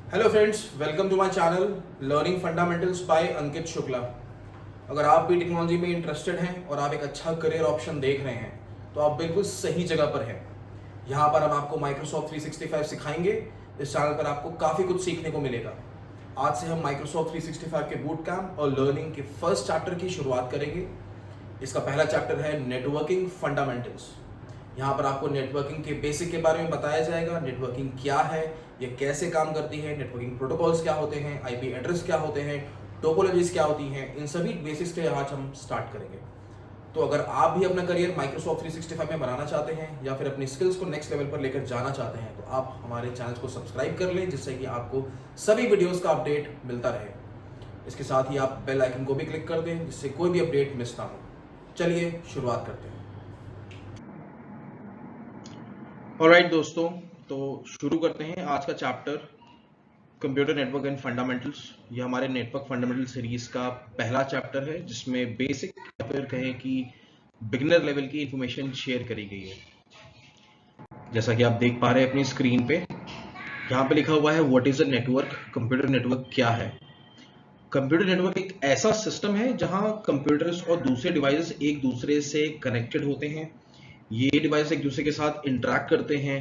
Hello friends, welcome to my channel learning fundamentals by Ankit Shukla. अगर आप भी टेक्नोलॉजी में इंटरेस्टेड हैं और आप एक अच्छा करियर ऑप्शन देख रहे हैं तो आप बिल्कुल सही जगह पर हैं। यहाँ पर हम आपको माइक्रोसॉफ्ट 365 सिखाएंगे। इस चैनल पर आपको काफ़ी कुछ सीखने को मिलेगा। आज से हम माइक्रोसॉफ्ट 365 के बूट कैंप और लर्निंग के फर्स्ट चैप्टर की शुरुआत करेंगे। इसका पहला चैप्टर है नेटवर्किंग फंडामेंटल्स। यहाँ पर आपको नेटवर्किंग के बेसिक के बारे में बताया जाएगा। नेटवर्किंग क्या है, ये कैसे काम करती है, नेटवर्किंग प्रोटोकॉल्स क्या होते हैं, आईपी एड्रेस क्या होते हैं, टोपोलॉजीज क्या होती हैं, इन सभी बेसिक्स से आज हम स्टार्ट करेंगे। तो अगर आप भी अपना करियर माइक्रोसॉफ्ट 365 में बनाना चाहते हैं या फिर अपनी स्किल्स को नेक्स्ट लेवल पर लेकर जाना चाहते हैं तो आप हमारे चैनल को सब्सक्राइब कर लें, जिससे कि आपको सभी वीडियोस का अपडेट मिलता रहे। इसके साथ ही आप बेल आइकन को भी क्लिक कर दें, जिससे कोई भी अपडेट मिस ना हो। चलिए शुरुआत करते हैं। ऑलराइट दोस्तों, तो शुरू करते हैं आज का chapter computer network and fundamentals. ये हमारे नेटवर्क फंडामेंटल सीरीज का पहला चैप्टर है, जिसमें बेसिक या फिर कहें कि बिगिनर लेवल की इंफॉर्मेशन शेयर करी गई है। जैसा कि आप देख पा रहे हैं अपनी स्क्रीन पे, यहाँ पे लिखा हुआ है what is a network. Computer network क्या है? कंप्यूटर नेटवर्क एक ऐसा सिस्टम है जहां कंप्यूटर्स और दूसरे डिवाइसेस एक दूसरे से कनेक्टेड होते हैं। ये डिवाइस एक दूसरे के साथ इंटरेक्ट करते हैं,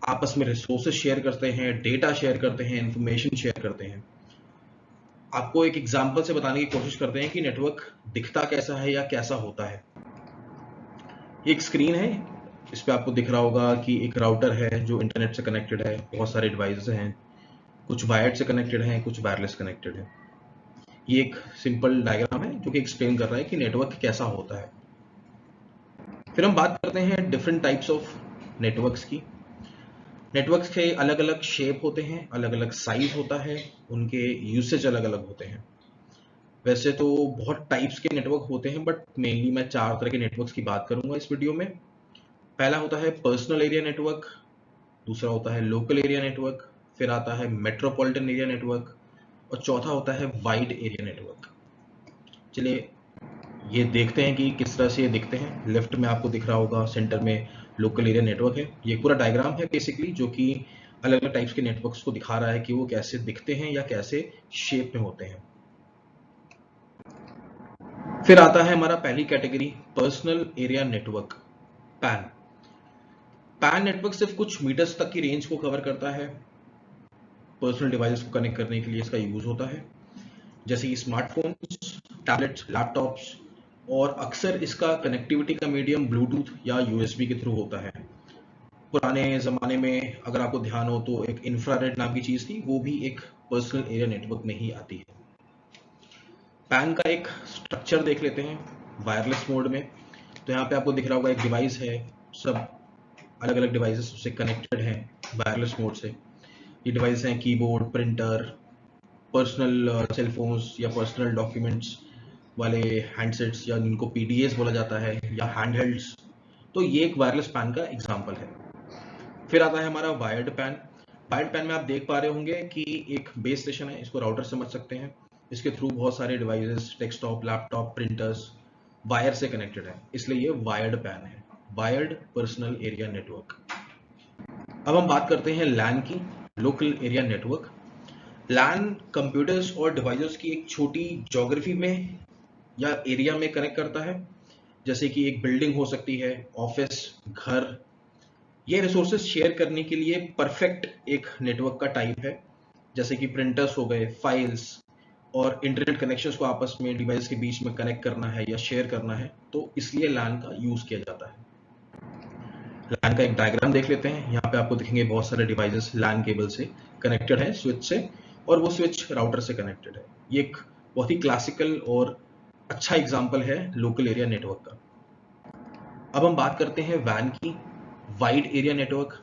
आपस में रिसोर्सेज शेयर करते हैं, डेटा शेयर करते हैं, इंफॉर्मेशन शेयर करते हैं। आपको एक एग्जांपल से बताने की कोशिश करते हैं कि नेटवर्क दिखता कैसा है या कैसा होता है। ये एक स्क्रीन है, इस पे आपको दिख रहा होगा कि एक राउटर है जो इंटरनेट से कनेक्टेड है, बहुत सारे डिवाइसेस हैं, कुछ वायर्ड से कनेक्टेड हैं, कुछ वायरलेस कनेक्टेड है। ये एक सिंपल डायग्राम है जो कि एक्सप्लेन कर रहा है कि नेटवर्क कैसा होता है। फिर हम बात करते हैं डिफरेंट टाइप्स ऑफ नेटवर्क्स की। नेटवर्क्स के अलग अलग शेप होते हैं, अलग अलग साइज होता है, उनके यूसेज अलग अलग होते हैं। वैसे तो बहुत टाइप्स के नेटवर्क होते हैं, बट मेनली मैं 4 तरह के नेटवर्क्स की बात करूंगा इस वीडियो में। पहला होता है पर्सनल एरिया नेटवर्क, दूसरा होता है लोकल एरिया नेटवर्क, फिर आता है मेट्रोपॉलिटन एरिया नेटवर्क, और चौथा होता है वाइड एरिया नेटवर्क। चलिए ये देखते हैं कि किस तरह से ये दिखते हैं। लेफ्ट में आपको दिख रहा होगा सेंटर में लोकल एरिया नेटवर्क है। ये पूरा डायग्राम है बेसिकली, जो कि अलग अलग टाइप्स के नेटवर्क्स को दिखा रहा है कि वो कैसे दिखते हैं या कैसे शेप में होते हैं। फिर आता है हमारा पहली category personal area network, pan. Pan network सिर्फ कुछ मीटर्स तक की रेंज को कवर करता है। पर्सनल डिवाइस को कनेक्ट करने के लिए इसका यूज होता है, जैसे कि स्मार्टफोन्स, टैबलेट्स, लैपटॉप्स, और अक्सर इसका कनेक्टिविटी का मीडियम ब्लूटूथ या यूएसबी के थ्रू होता है। पुराने ज़माने में अगर आपको ध्यान हो तो एक इंफ्रारेड नाम की चीज़ थी, वो भी एक पर्सनल एरिया नेटवर्क में ही आती है। पैन का एक स्ट्रक्चर देख लेते हैं वायरलेस मोड में। तो यहाँ पे आपको दिख रहा होगा एक डिवाइस है, सब अलग अलग डिवाइसेस उससे कनेक्टेड हैं वायरलेस मोड से। ये डिवाइस हैं कीबोर्ड, प्रिंटर, पर्सनल सेलफोन्स या पर्सनल डॉक्यूमेंट्स वाले हैंडसेट्स, या जिनको पीडीएस बोला जाता है, या हैंडहेल्ड्स। तो ये एक वायरलेस पैन का एग्जांपल है। फिर आता है हमारा वायर्ड पैन। वायर्ड पैन में आप देख पा रहे होंगे कि एक बेस स्टेशन है, इसको राउटर समझ सकते हैं। इसके थ्रू बहुत सारे devices, desktop, laptop, printers wire से कनेक्टेड है, इसलिए ये वायर्ड पैन है, वायर्ड पर्सनल एरिया नेटवर्क। अब हम बात करते हैं लैन की, लोकल एरिया नेटवर्क। लैन कंप्यूटर्स और डिवाइसेस की एक छोटी ज्योग्राफी में या एरिया में कनेक्ट करता है, जैसे कि एक बिल्डिंग हो सकती है, ऑफिस, घर। ये रिसोर्सेज शेयर करने के लिए परफेक्ट एक नेटवर्क का टाइप है, जैसे कि प्रिंटर्स हो गए, फाइल्स, और इंटरनेट कनेक्शंस को आपस में डिवाइस के बीच में कनेक्ट करना है या शेयर करना है, तो इसलिए लैन का यूज किया जाता है। लैन का एक डायग्राम देख लेते हैं। यहाँ पे आपको दिखेंगे बहुत सारे डिवाइसेस लैन केबल से कनेक्टेड है, स्विच से, और वो स्विच राउटर से कनेक्टेड है। ये एक बहुत ही क्लासिकल और अच्छा एग्जाम्पल है लोकल एरिया नेटवर्क का। अब हम बात करते हैं वैन की, wide area network.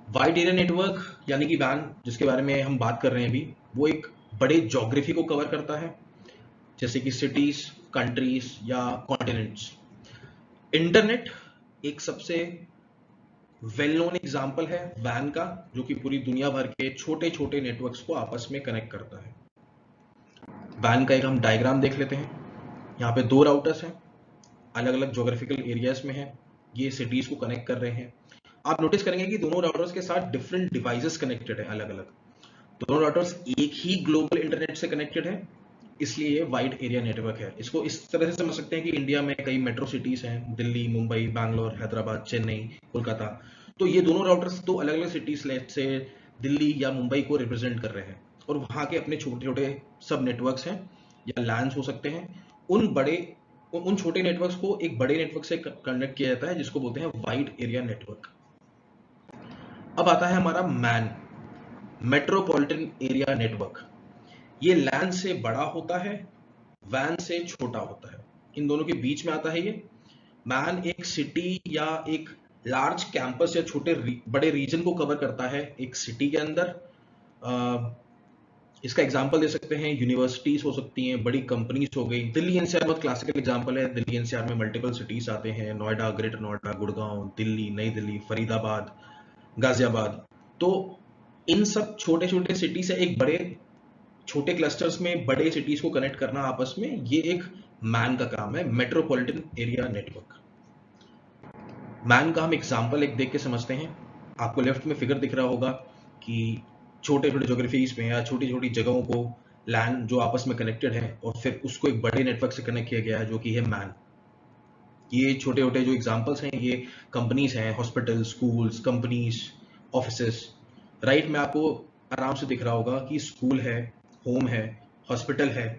Wide area network यानी कि वैन, जिसके बारे में हम बात कर रहे हैं अभी, वो एक बड़े ज्योग्राफी को कवर करता है, जैसे कि सिटीज, कंट्रीज या कॉन्टिनेंट्स। इंटरनेट एक सबसे वेल नोन एग्जाम्पल है वैन का, जो कि पूरी दुनिया भर के छोटे छोटे नेटवर्क्स को आपस में कनेक्ट करता है। वैन का एक हम डायग्राम देख लेते हैं। यहाँ पे 2 राउटर्स हैं, अलग अलग ज्योग्राफिकल एरियाज में हैं, ये सिटीज को कनेक्ट कर रहे हैं। आप नोटिस करेंगे कि दोनों राउटर्स के साथ डिफरेंट डिवाइसेस कनेक्टेड है अलग अलग। दोनों राउटर्स एक ही ग्लोबल इंटरनेट से कनेक्टेड है, इसलिए ये वाइड एरिया नेटवर्क है। इसको इस तरह से समझ सकते हैं कि इंडिया में कई मेट्रो सिटीज हैं, दिल्ली, मुंबई, बैंगलोर, हैदराबाद, चेन्नई, कोलकाता। तो ये दोनों राउटर्स दो अलग अलग सिटीज से दिल्ली या मुंबई को रिप्रेजेंट कर रहे हैं, और वहाँ के अपने छोटे छोटे सब नेटवर्क्स हैं या लैंड्स हो सकते हैं। उन छोटे नेटवर्क्स को एक बड़े नेटवर्क से कनेक्ट किया जाता है, जिसको बोलते हैं वाइड एरिया नेटवर्क। अब आता है हमारा मैन, मेट्रोपॉलिटन एरिया नेटवर्क। ये लैन से बड़ा होता है, वैन से छोटा होता है, इन दोनों के बीच में आता है ये। मैन एक सिटी या एक लार्ज कैंपस या छोटे बड़े रीजन को कवर करता है एक सिटी के अंदर। इसका एग्जांपल दे सकते हैं, यूनिवर्सिटीज हो सकती हैं, बड़ी कंपनीज हो गई। दिल्ली एनसीआर बहुत क्लासिकल एग्जांपल है। दिल्ली एनसीआर में मल्टीपल सिटीज आते हैं, नोएडा, ग्रेटर नोएडा, गुड़गांव, दिल्ली, नई दिल्ली, फरीदाबाद, गाजियाबाद। तो इन सब छोटे छोटे सिटी से एक बड़े छोटे क्लस्टर्स में बड़े सिटीज को कनेक्ट करना आपस में, ये एक मैन का काम है, मेट्रोपॉलिटन एरिया नेटवर्क। मैन का हम एग्जांपल एक देख के समझते हैं। आपको लेफ्ट में फिगर दिख रहा होगा कि छोटे छोटे ज्योग्राफीज में या छोटी छोटी जगहों को लैंड जो आपस में कनेक्टेड है, और फिर उसको एक बड़े नेटवर्क से कनेक्ट किया गया है, जो कि है मैन। ये छोटे छोटे जो एग्जांपल्स हैं, ये कंपनीज हैं, hospital, schools, companies, offices. Right में आपको आराम से दिख रहा होगा कि स्कूल है, होम है, हॉस्पिटल है।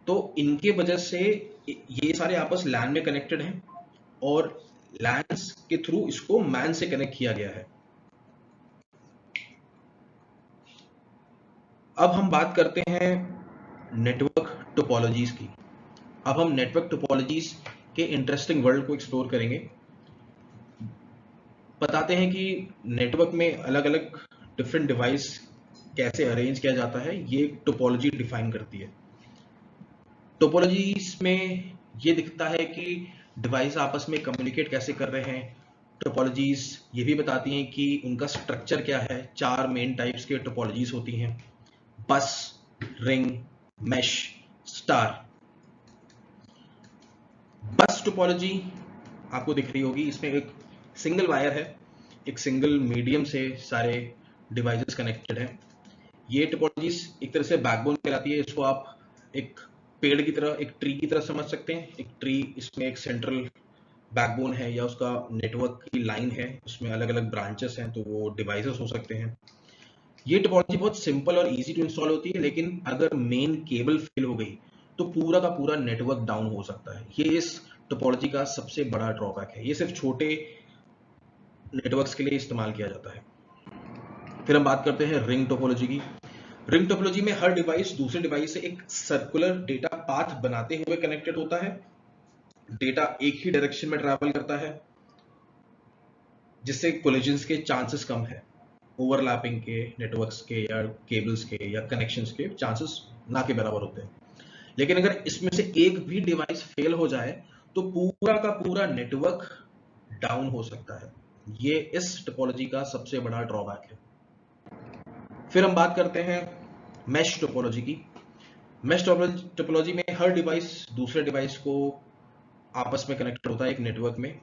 तो इनके वजह से ये सारे आपस लैन में कनेक्टेड हैं, और लैंस के थ्रू इसको मैन से कनेक्ट किया गया है। अब हम बात करते हैं नेटवर्क टोपोलॉजीज की। अब हम नेटवर्क टोपोलॉजीज के इंटरेस्टिंग वर्ल्ड को एक्सप्लोर करेंगे। बताते हैं कि नेटवर्क में अलग अलग डिफरेंट डिवाइस कैसे अरेंज किया जाता है, ये टोपोलॉजी डिफाइन करती है। टोपोलॉजीज में ये दिखता है कि डिवाइस आपस में कम्युनिकेट कैसे कर रहे हैं। टोपोलॉजीज ये भी बताती हैं कि उनका स्ट्रक्चर क्या है। 4 मेन टाइप्स के टोपोलॉजीज होती हैं: bus, ring, mesh, star. Bus topology आपको दिख रही होगी, इसमें एक सिंगल वायर है, एक सिंगल मीडियम से सारे डिवाइसेस कनेक्टेड हैं। ये टोपोलॉजीज एक तरह से बैकबोन कहलाती है। इसको आप एक पेड़ की तरह, एक ट्री की तरह समझ सकते हैं। एक ट्री, इसमें एक सेंट्रल बैकबोन है या उसका नेटवर्क की लाइन है, उसमें अलग अलग ब्रांचेस हैं, तो वो डिवाइसेस हो सकते हैं। ये टोपोलॉजी बहुत सिंपल और इजी टू इंस्टॉल होती है, लेकिन अगर मेन केबल फेल हो गई तो पूरा का पूरा नेटवर्क डाउन हो सकता है। ये इस टोपोलॉजी का सबसे बड़ा ड्रॉबैक है। ये सिर्फ छोटे नेटवर्क्स के लिए इस्तेमाल किया जाता है। फिर हम बात करते हैं रिंग टोपोलॉजी की। रिंग टोपोलॉजी में हर डिवाइस दूसरे डिवाइस से एक सर्कुलर डेटा पाथ बनाते हुए कनेक्टेड होता है। डेटा एक ही डायरेक्शन में ट्रैवल करता है, जिससे कोलिजन्स के चांसेस कम है। ओवरलैपिंग के, नेटवर्क्स के या केबल्स के या कनेक्शंस के चांसेस ना के बराबर होते हैं। लेकिन अगर इसमें से एक भी डिवाइस फेल हो जाए तो पूरा का पूरा नेटवर्क डाउन हो सकता है। ये इस टोपोलॉजी का सबसे बड़ा ड्रॉबैक है। फिर हम बात करते हैं मैश टोपोलॉजी की। मैश टोपोलॉजी में हर डिवाइस दूसरे डिवाइस को आपस में कनेक्ट होता है एक नेटवर्क में।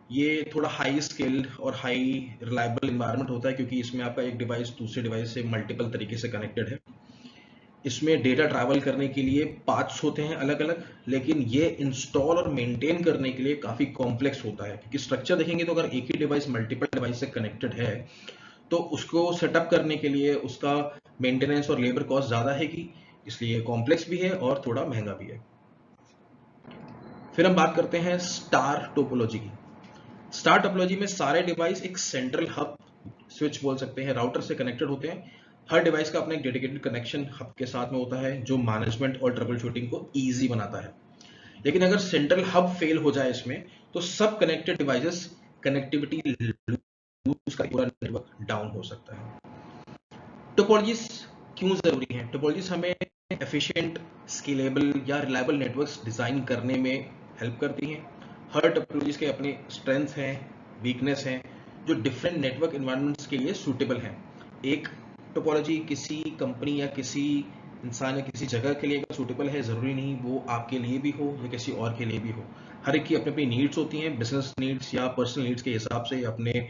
ये थोड़ा हाई स्केल्ड और हाई रिलायबल इन्वायरमेंट होता है, क्योंकि इसमें आपका एक डिवाइस दूसरे डिवाइस से मल्टीपल तरीके से कनेक्टेड है। इसमें डेटा ट्रैवल करने के लिए पाथ्स होते हैं अलग अलग, लेकिन ये इंस्टॉल और मेंटेन करने के लिए काफी कॉम्प्लेक्स होता है। क्योंकि स्ट्रक्चर देखेंगे तो अगर एक ही डिवाइस मल्टीपल डिवाइस से कनेक्टेड है तो उसको सेटअप करने के लिए उसका मेंटेनेंस और लेबर कॉस्ट ज्यादा है, कि इसलिए कॉम्प्लेक्स भी है और थोड़ा महंगा भी है। फिर हम बात करते हैं स्टार टोपोलॉजी की। स्टार टोपोलॉजी में सारे डिवाइस एक सेंट्रल हब, स्विच बोल सकते हैं, राउटर से कनेक्टेड होते हैं। हर डिवाइस का अपना एक डेडिकेटेड कनेक्शन हब के साथ में होता है, जो मैनेजमेंट और ट्रबल शूटिंग को इजी बनाता है। लेकिन अगर सेंट्रल हब फेल हो जाए इसमें, तो सब कनेक्टेड डिवाइसेस कनेक्टिविटी लूज का पूरा नेटवर्क डाउन हो सकता है। टोपोलॉजीज क्यों जरूरी हैं? टोपोलॉजीज हमें एफिशिएंट, स्केलेबल या रिलायबल नेटवर्क्स डिजाइन करने में हेल्प करती हैं। हर टोपोलॉजीज के अपने स्ट्रेंथ्स हैं, वीकनेस हैं, जो डिफरेंट नेटवर्क एनवायरनमेंट्स के लिए सूटेबल हैं। एक टोपोलॉजी किसी कंपनी या किसी इंसान या किसी जगह के लिए सूटेबल है, जरूरी नहीं वो आपके लिए भी हो या किसी और के लिए भी हो। हर एक की अपनी अपनी नीड्स होती हैं, बिजनेस नीड्स या पर्सनल नीड्स के हिसाब से, अपने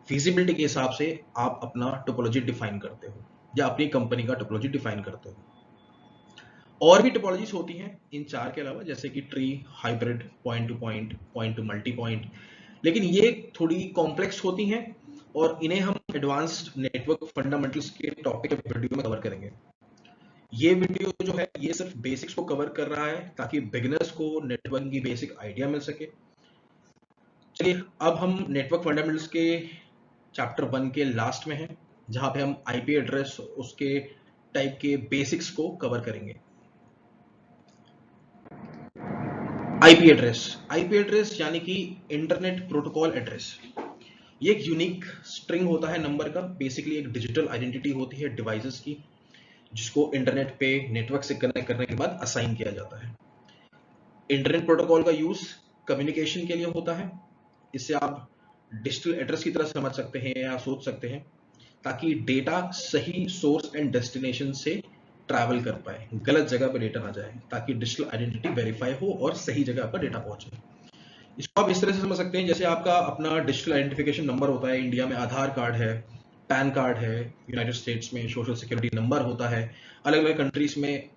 फिजिबिलिटी के हिसाब से आप अपना टोपोलॉजी डिफाइन करते हो या अपनी कंपनी का टोपोलॉजी डिफाइन करते हो। और भी टोपोलॉजीज होती हैं इन चार के अलावा, जैसे कि tree, hybrid, point two point, point two multi point, लेकिन ये थोड़ी कॉम्प्लेक्स होती हैं और इन्हें हम एडवांस्ड नेटवर्क फंडामेंटल्स के टॉपिक वीडियो में कवर करेंगे। ये वीडियो जो है ये सिर्फ बेसिक्स को कवर कर रहा है ताकि बिगिनर्स को नेटवर्किंग की बेसिक आइडिया मिल सके। चलिए अब हम नेटवर्क फंडामेंटल्स के चैप्टर 1 के लास्ट में हैं, जहां पे हम आईपी एड्रेस, उसके टाइप के बेसिक्स को कवर करेंगे। आईपी एड्रेस यानी कि इंटरनेट प्रोटोकॉल एड्रेस। ये एक यूनिक स्ट्रिंग होता है नंबर का, बेसिकली एक डिजिटल आइडेंटिटी होती है डिवाइसेस की, जिसको इंटरनेट पे नेटवर्क से कनेक्ट करने के बाद असाइन किया जाता है। इंटरनेट प्रोटोकॉल का यूज कम्युनिकेशन के लिए होता है। इससे आप डिजिटल एड्रेस की तरह समझ सकते हैं या सोच सकते हैं, ताकि डेटा सही सोर्स एंड डेस्टिनेशन से ट्रैवल कर पाए, गलत जगह पर डेटा ना जाए, ताकि डिजिटल आइडेंटिटी वेरीफाई हो और सही जगह पर डेटा पहुंचे। इसको आप इस तरह से समझ सकते हैं, जैसे आपका अपना डिजिटल आइडेंटिफिकेशन नंबर होता है। इंडिया में आधार कार्ड है, पैन कार्ड है, यूनाइटेड स्टेट्स में सोशल सिक्योरिटी नंबर होता है। अलग अलग कंट्रीज में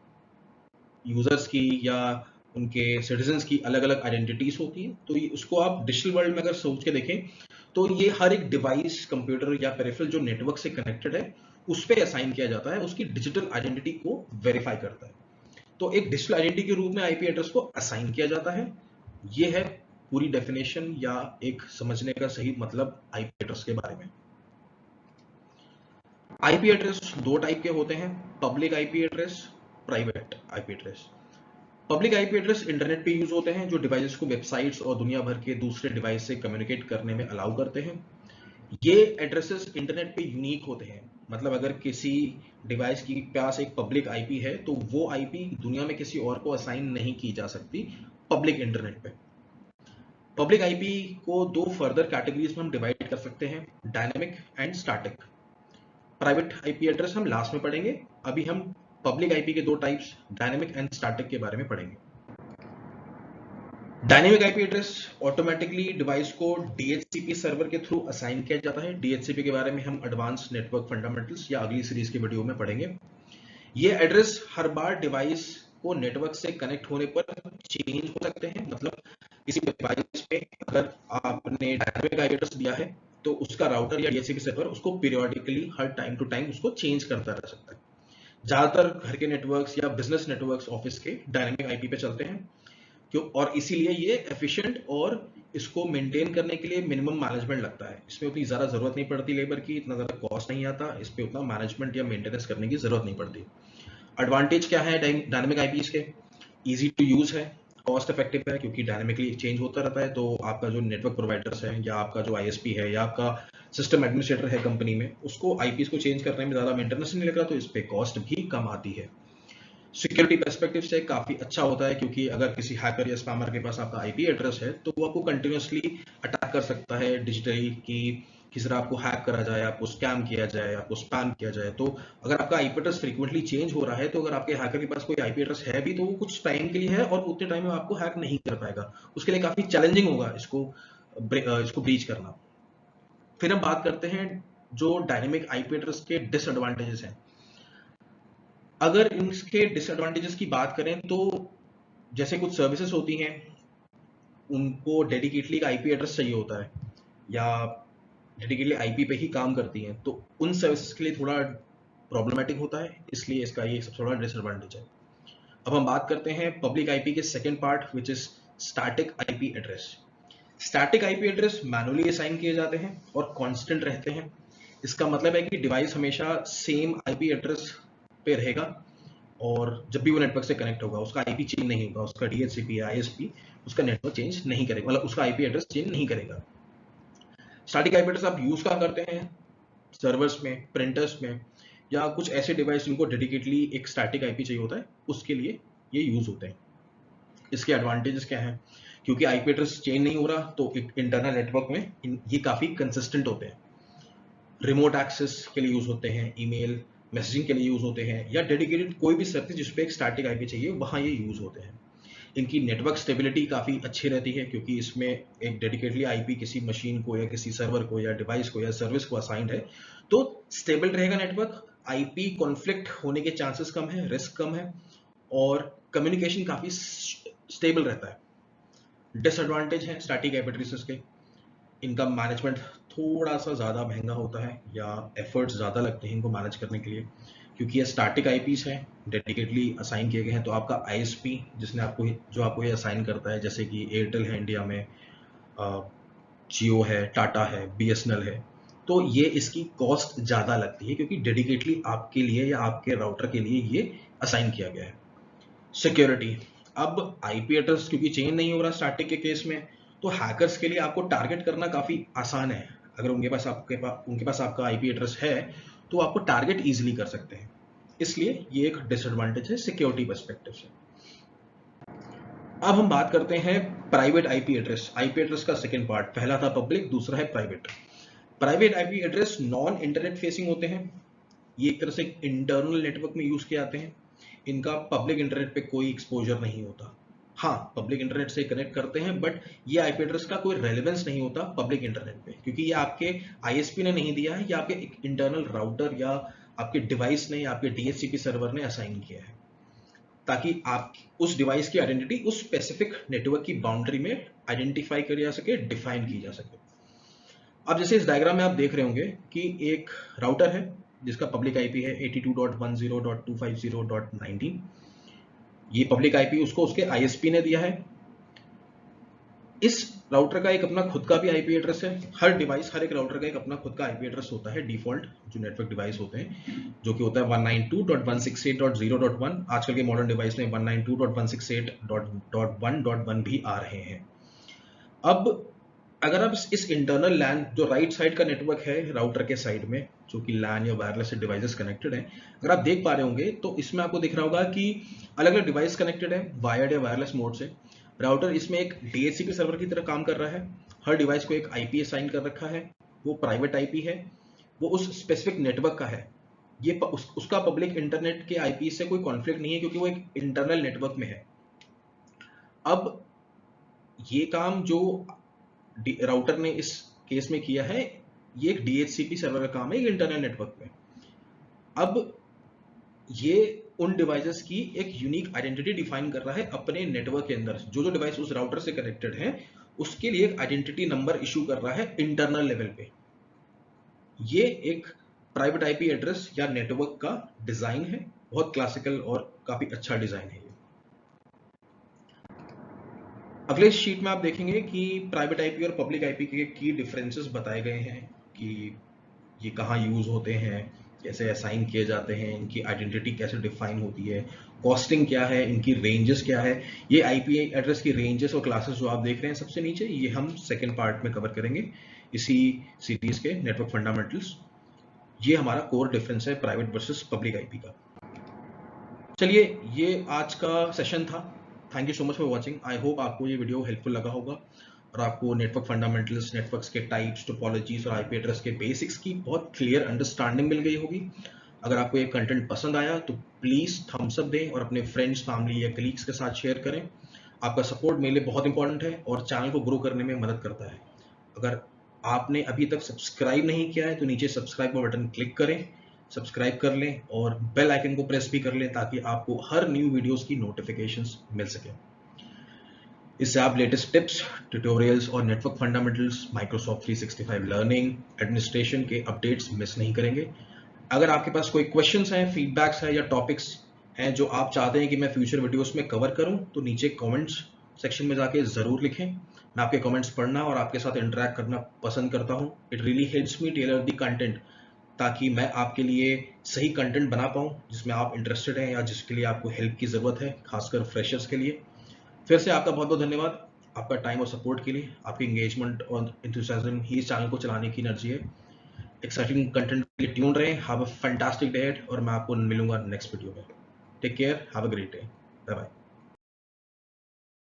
यूजर्स की या उनके सिटीजन्स की अलग अलग आइडेंटिटीज होती है। तो उसको आप डिजिटल वर्ल्ड में अगर सोच के देखें तो ये हर एक डिवाइस, कंप्यूटर या पेरिफेरल जो नेटवर्क से कनेक्टेड है उस पर असाइन किया जाता है, उसकी डिजिटल आइडेंटिटी को वेरीफाई करता है। तो एक डिजिटल आइडेंटिटी के रूप में आईपी एड्रेस को असाइन किया जाता है। ये है पूरी डेफिनेशन या एक समझने का सही मतलब आईपी एड्रेस के बारे में। आईपी एड्रेस दो टाइप के होते हैं, public IP address, private IP address. Public IP address internet पे यूज होते हैं, जो डिवाइसेस को वेबसाइट्स और दुनिया भर के दूसरे डिवाइस से कम्युनिकेट करने में अलाउ करते हैं। ये एड्रेसेस इंटरनेट पे यूनिक होते हैं, मतलब अगर किसी डिवाइस की पास एक पब्लिक आईपी है तो वो आईपी दुनिया में किसी और को असाइन नहीं की जा सकती पब्लिक इंटरनेट पे। पब्लिक आईपी को दो फर्दर कैटेगरीज में हम डिवाइड कर सकते हैं, dynamic and static. Private IP address हम लास्ट में पढ़ेंगे, अभी हम पब्लिक आईपी के दो टाइप्स, डायनेमिक एंड स्टैटिक के बारे में पढ़ेंगे। Dynamic IP address automatically device को डीएचसीपी सर्वर के थ्रू असाइन किया जाता है। डीएचसीपी के बारे में हम एडवांस नेटवर्क फंडामेंटल्स या अगली सीरीज के वीडियो में पढ़ेंगे। ये एड्रेस हर बार डिवाइस को नेटवर्क से कनेक्ट होने पर चेंज हो सकते हैं, मतलब किसी डिवाइस पे अगर आपने डायनेमिक आईपी एड्रेस दिया है तो उसका राउटर या डीएचसीपी सर्वर उसको पीरियोडिकली हर टाइम टू टाइम उसको चेंज करता रह सकता है। ज्यादातर घर के नेटवर्क्स या बिजनेस नेटवर्क्स ऑफिस के डायनेमिक आईपी पे चलते हैं, क्यों, और इसीलिए ये एफिशिएंट और इसको मेंटेन करने के लिए मिनिमम मैनेजमेंट लगता है। इसमें उतनी ज़्यादा ज़रूरत नहीं पड़ती लेबर की, इतना ज़्यादा कॉस्ट नहीं आता, इस पे उतना मैनेजमेंट या मेंटेनेंस करने की ज़रूरत नहीं पड़ती। एडवांटेज क्या है डायनेमिक आईपीज के? इजी टू यूज है, कॉस्ट इफेक्टिव है, क्योंकि डायनेमिकली चेंज होता रहता है। तो आपका जो नेटवर्क प्रोवाइडर्स है या आपका जो आईएसपी है या आपका सिस्टम एडमिनिस्ट्रेटर है कंपनी में, उसको आईपीज को चेंज करने में ज़्यादा मेंटेनेंस नहीं लग रहा, तो इस पे कॉस्ट भी कम आती है। सिक्योरिटी पर्सपेक्टिव से काफी अच्छा होता है, क्योंकि अगर किसी हैकर या स्पैमर के पास आपका आईपी एड्रेस है तो वो आपको कंटिन्यूअसली अटैक कर सकता है डिजिटली, कि किसी तरह आपको हैक करा जाए, आपको स्कैम किया जाए, आपको स्पैम किया जाए। तो अगर आपका आईपी एड्रेस फ्रीक्वेंटली चेंज हो रहा है, तो अगर आपके हैकर के पास कोई आईपी एड्रेस है भी तो वो कुछ टाइम के लिए है और उतने टाइम में आपको हैक नहीं कर पाएगा। उसके लिए काफी चैलेंजिंग होगा इसको ब्रीच करना। फिर हम बात करते हैं जो डायनेमिक आईपी एड्रेस के डिसएडवांटेजेस हैं। अगर इसके डिसएडवांटेजेस की बात करें तो जैसे कुछ सर्विसेज होती हैं उनको डेडिकेटली का आईपी एड्रेस चाहिए होता है या डेडिकेटली आईपी पे ही काम करती हैं, तो उन सर्विसेज के लिए थोड़ा प्रॉब्लमेटिक होता है, इसलिए इसका ये सबसे बड़ा डिसएडवांटेज है। अब हम बात करते हैं पब्लिक आईपी के second part, which is static IP address. Static IP address manually assign किए जाते हैं और कांस्टेंट रहते हैं। इसका मतलब है कि डिवाइस हमेशा सेम आईपी एड्रेस पे रहेगा और जब भी वो नेटवर्क से कनेक्ट होगा उसका आईपी चेंज नहीं होगा, उसका डीएचसीपी या आईएसपी उसका नेटवर्क चेंज नहीं करेगा, मतलब उसका आईपी एड्रेस चेंज नहीं करेगा। स्टैटिक आईपी एड्रेस आप यूज कहाँ करते हैं? सर्वर्स में, प्रिंटर्स में, या कुछ ऐसे डिवाइस जिनको डेडिकेटली एक स्टैटिक आईपी चाहिए होता है, उसके लिए ये यूज होते हैं। इसके एडवांटेजेस क्या हैं? क्योंकि आईपी एड्रेस चेंज नहीं हो रहा तो इंटरनल नेटवर्क में ये काफी कंसिस्टेंट होते हैं। रिमोट एक्सेस के लिए यूज होते हैं, ईमेल मैसेजिंग के लिए यूज होते हैं, या डेडिकेटेड कोई भी सर्विस जिसपे एक स्टैटिक आईपी चाहिए वहां ये यूज होते हैं। इनकी नेटवर्क स्टेबिलिटी काफ़ी अच्छी रहती है क्योंकि इसमें एक डेडिकेटली आईपी किसी मशीन को या किसी सर्वर को या डिवाइस को या सर्विस को असाइंड है, तो स्टेबल रहेगा नेटवर्क, आईपी कॉन्फ्लिक्ट होने के चांसेस कम है, रिस्क कम है और कम्युनिकेशन काफ़ी स्टेबल रहता है। डिसएडवांटेज है स्टैटिक आईपी एड्रेसेस के, इनका मैनेजमेंट थोड़ा सा ज़्यादा महंगा होता है या एफर्ट्स ज़्यादा लगते हैं इनको मैनेज करने के लिए, क्योंकि ये स्टैटिक आईपीस हैं, डेडिकेटली असाइन किए गए हैं। तो आपका आईएसपी जिसने आपको ये असाइन करता है, जैसे कि एयरटेल है इंडिया में, जियो है, टाटा है, बीएसएनएल है, तो ये इसकी कॉस्ट ज़्यादा लगती है क्योंकि डेडिकेटली आपके लिए या आपके राउटर के लिए ये असाइन किया गया है। सिक्योरिटी, अब आईपी एड्रेस क्योंकि चेंज नहीं हो रहा स्टैटिक के केस में, तो हैकर्स के लिए आपको टारगेट करना काफ़ी आसान है। अगर उनके पास आपका आईपी एड्रेस है तो आपको टारगेट इजीली कर सकते हैं, इसलिए ये एक डिसएडवांटेज है सिक्योरिटी पर्सपेक्टिव से। अब हम बात करते हैं private IP address. IP address का सेकंड पार्ट, पहला था पब्लिक, दूसरा है private. Private IP address non internet facing होते हैं, ये एक तरह से इंटरनल नेटवर्क में यूज किए जाते हैं, इनका पब्लिक इंटरनेट पे कोई एक्सपोजर नहीं होता। हाँ, पब्लिक इंटरनेट से कनेक्ट करते हैं बट ये आईपी एड्रेस का कोई रेलेवेंस नहीं होता पब्लिक इंटरनेट पे, क्योंकि ये आपके आईएसपी ने नहीं दिया है, या आपके एक इंटरनल राउटर या आपके डिवाइस ने या आपके डीएचसीपी सर्वर ने असाइन किया है, ताकि आप उस डिवाइस की आइडेंटिटी उस स्पेसिफिक नेटवर्क की बाउंड्री में आइडेंटिफाई करी जा सके, डिफाइन की जा सके। अब जैसे इस डायग्राम में आप देख रहे होंगे कि एक राउटर है जिसका पब्लिक आईपी है 82.10.250.19। ये पब्लिक आईपी उसको उसके आईएसपी ने दिया है। इस राउटर का एक अपना खुद का भी आईपी एड्रेस है। हर एक राउटर का एक अपना खुद का आईपी एड्रेस होता है डिफॉल्ट, जो नेटवर्क डिवाइस होते हैं, जो कि होता है 192.168.0.1। आजकल के मॉडर्न डिवाइस में 192.168.1.1 भी आ रहे हैं। अब अगर आप इस इंटरनल लैन, जो राइट साइड का नेटवर्क है राउटर के साइड में, जो कि लैन या वायरलेस से डिवाइसेस कनेक्टेड है, अगर आप देख पा रहे होंगे तो इसमें आपको दिख रहा होगा कि अलग अलग डिवाइस कनेक्टेड है वायर्ड या वायरलेस मोड से। राउटर इसमें एक डीएचसीपी सर्वर की तरह काम कर रहा है। हर डिवाइस को एक आईपी असाइन कर रखा है, वो प्राइवेट आईपी है, वो उस स्पेसिफिक नेटवर्क का है। ये उसका पब्लिक इंटरनेट के आईपी से कोई कॉन्फ्लिक्ट नहीं है क्योंकि वो एक इंटरनल नेटवर्क में है। अब ये काम जो राउटर ने इस केस में किया है, ये एक डीएचसीपी सर्वर का काम है एक इंटरनल नेटवर्क में। अब ये उन डिवाइसेस की एक यूनिक आइडेंटिटी डिफाइन कर रहा है अपने नेटवर्क के अंदर। जो डिवाइस उस राउटर से कनेक्टेड है उसके लिए एक आइडेंटिटी नंबर इशू कर रहा है इंटरनल लेवल पे। ये एक प्राइवेट आईपी एड्रेस या नेटवर्क का डिजाइन है, बहुत क्लासिकल और काफी अच्छा डिजाइन है। अगले शीट में आप देखेंगे कि प्राइवेट आईपी और पब्लिक आईपी के की डिफरेंसेस बताए गए हैं कि ये कहाँ यूज होते हैं, कैसे असाइन किए जाते हैं, इनकी आइडेंटिटी कैसे डिफाइन होती है, कॉस्टिंग क्या है, इनकी रेंजेस क्या है। ये आईपी एड्रेस की रेंजेस और क्लासेस जो आप देख रहे हैं सबसे नीचे, ये हम सेकेंड पार्ट में कवर करेंगे इसी सीरीज के नेटवर्क फंडामेंटल्स। ये हमारा कोर डिफरेंस है प्राइवेट वर्सेस पब्लिक आईपी का। चलिए, ये आज का सेशन था। Thank you so much for watching. I hope आपको ये वीडियो हेल्पफुल लगा होगा और आपको नेटवर्क फंडामेंटल्स, नेटवर्क्स के टाइप्स, टोपोलॉजीज और आईपी एड्रेस के बेसिक्स की बहुत क्लियर अंडरस्टैंडिंग मिल गई होगी। अगर आपको ये कंटेंट पसंद आया तो प्लीज़ थम्स अप दें और अपने फ्रेंड्स, फैमिली या कलीग्स के साथ शेयर करें। आपका सपोर्ट मेरे लिए बहुत इंपॉर्टेंट है और चैनल को ग्रो करने में मदद करता है। अगर आपने अभी तक सब्सक्राइब नहीं किया है तो नीचे सब्सक्राइब का बटन क्लिक करें, सब्सक्राइब कर लें और बेल आइकन को प्रेस भी कर लें ताकि आपको हर न्यू वीडियोस की नोटिफिकेशंस मिल सके। इससे आप लेटेस्ट टिप्स, ट्यूटोरियल्स और network fundamentals, Microsoft 365 learning, administration के अपडेट्स मिस नहीं करेंगे। अगर आपके पास कोई क्वेश्चंस हैं, फीडबैक्स हैं या टॉपिक्स हैं जो आप चाहते हैं कि मैं फ्यूचर वीडियोस में कवर करूं, तो नीचे कमेंट्स सेक्शन में जाके जरूर लिखें। मैं आपके कमेंट्स पढ़ना और आपके साथ इंटरेक्ट करना पसंद करता हूं। It really helps me tailor the content, ताकि मैं आपके लिए सही कंटेंट बना पाऊँ जिसमें आप इंटरेस्टेड हैं या जिसके लिए आपको हेल्प की ज़रूरत है, खासकर फ्रेशर्स के लिए। फिर से आपका बहुत बहुत धन्यवाद आपका टाइम और सपोर्ट के लिए। आपकी एंगेजमेंट और एंथुसियाज्म ही इस चैनल को चलाने की एनर्जी है। एक्साइटिंग कंटेंट के लिए ट्यून रहें। हैव अ फैंटास्टिक डे और मैं आपको मिलूंगा नेक्स्ट वीडियो में। Take care, have a great day, bye bye.